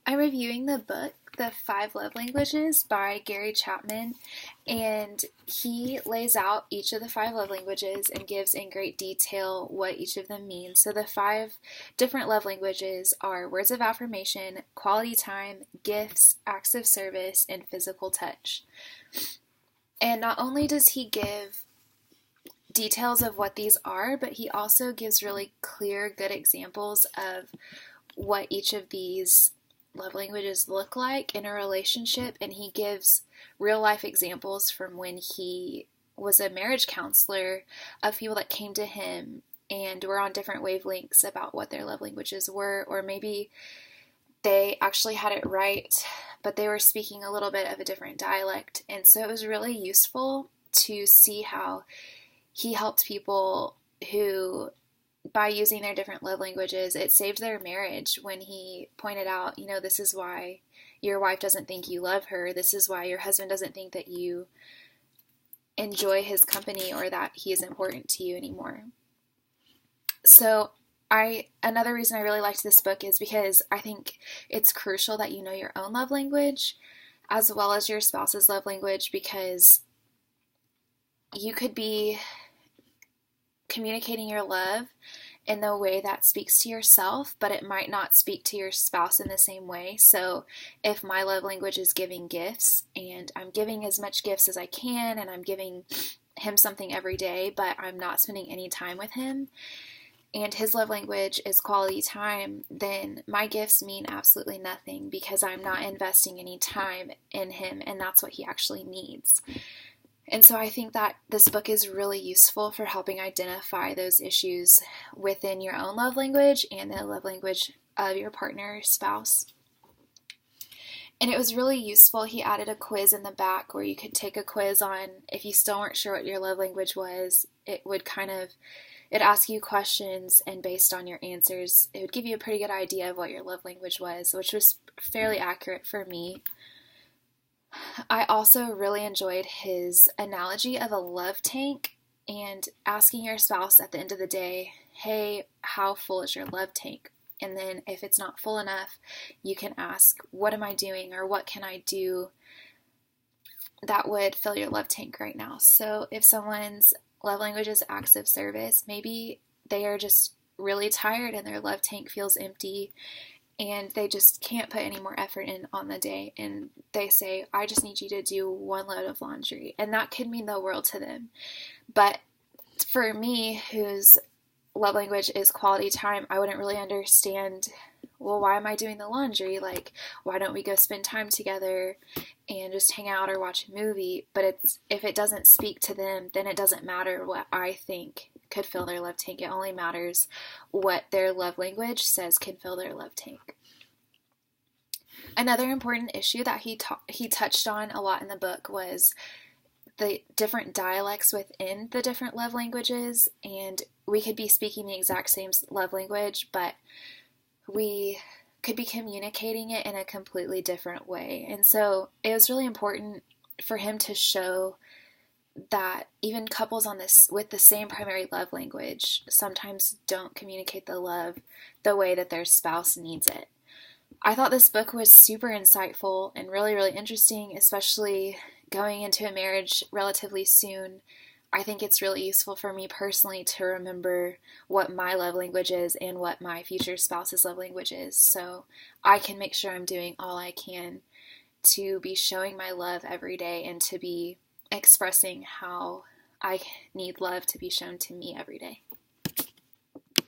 I'm reviewing the book, The Five Love Languages by Gary Chapman, and he lays out each of the five love languages and gives in great detail what each of them means. So, the five different love languages are words of affirmation, quality time, gifts, acts of service, and physical touch. And not only does he give details of what these are, but he also gives really clear, good examples of what each of these love languages look like in a relationship, and he gives real life examples from when he was a marriage counselor of people that came to him and were on different wavelengths about what their love languages were, or maybe they actually had it right, but they were speaking a little bit of a different dialect. And so it was really useful to see how he helped people who, by using their different love languages, it saved their marriage when he pointed out, this is why your wife doesn't think you love her. This is why your husband doesn't think that you enjoy his company or that he is important to you anymore. So another reason I really liked this book is because I think it's crucial that you know your own love language as well as your spouse's love language, because you could be communicating your love in the way that speaks to yourself, but it might not speak to your spouse in the same way. So if my love language is giving gifts, and I'm giving as much gifts as I can, and I'm giving him something every day, but I'm not spending any time with him, and his love language is quality time, then my gifts mean absolutely nothing because I'm not investing any time in him, and that's what he actually needs. And so I think that this book is really useful for helping identify those issues within your own love language and the love language of your partner or spouse. And it was really useful. He added a quiz in the back where you could take a quiz on, if you still weren't sure what your love language was, it'd ask you questions, and based on your answers, it would give you a pretty good idea of what your love language was, which was fairly accurate for me. I also really enjoyed his analogy of a love tank and asking your spouse at the end of the day, hey, how full is your love tank? And then if it's not full enough, you can ask, what am I doing, or what can I do that would fill your love tank right now? So if someone's love language is acts of service, maybe they are just really tired and their love tank feels empty, and they just can't put any more effort in on the day, and they say, I just need you to do one load of laundry, and that could mean the world to them. But for me, whose love language is quality time, I wouldn't really understand, well, why am I doing the laundry? Like, why don't we go spend time together and just hang out or watch a movie? But if it doesn't speak to them, then it doesn't matter what I think could fill their love tank. It only matters what their love language says can fill their love tank. Another important issue that he touched on a lot in the book was the different dialects within the different love languages, and we could be speaking the exact same love language, but we could be communicating it in a completely different way. And so it was really important for him to show that even couples on this with the same primary love language sometimes don't communicate the love the way that their spouse needs it. I thought this book was super insightful and really, really interesting, especially going into a marriage relatively soon. I think it's really useful for me personally to remember what my love language is and what my future spouse's love language is, so I can make sure I'm doing all I can to be showing my love every day and to be expressing how I need love to be shown to me every day.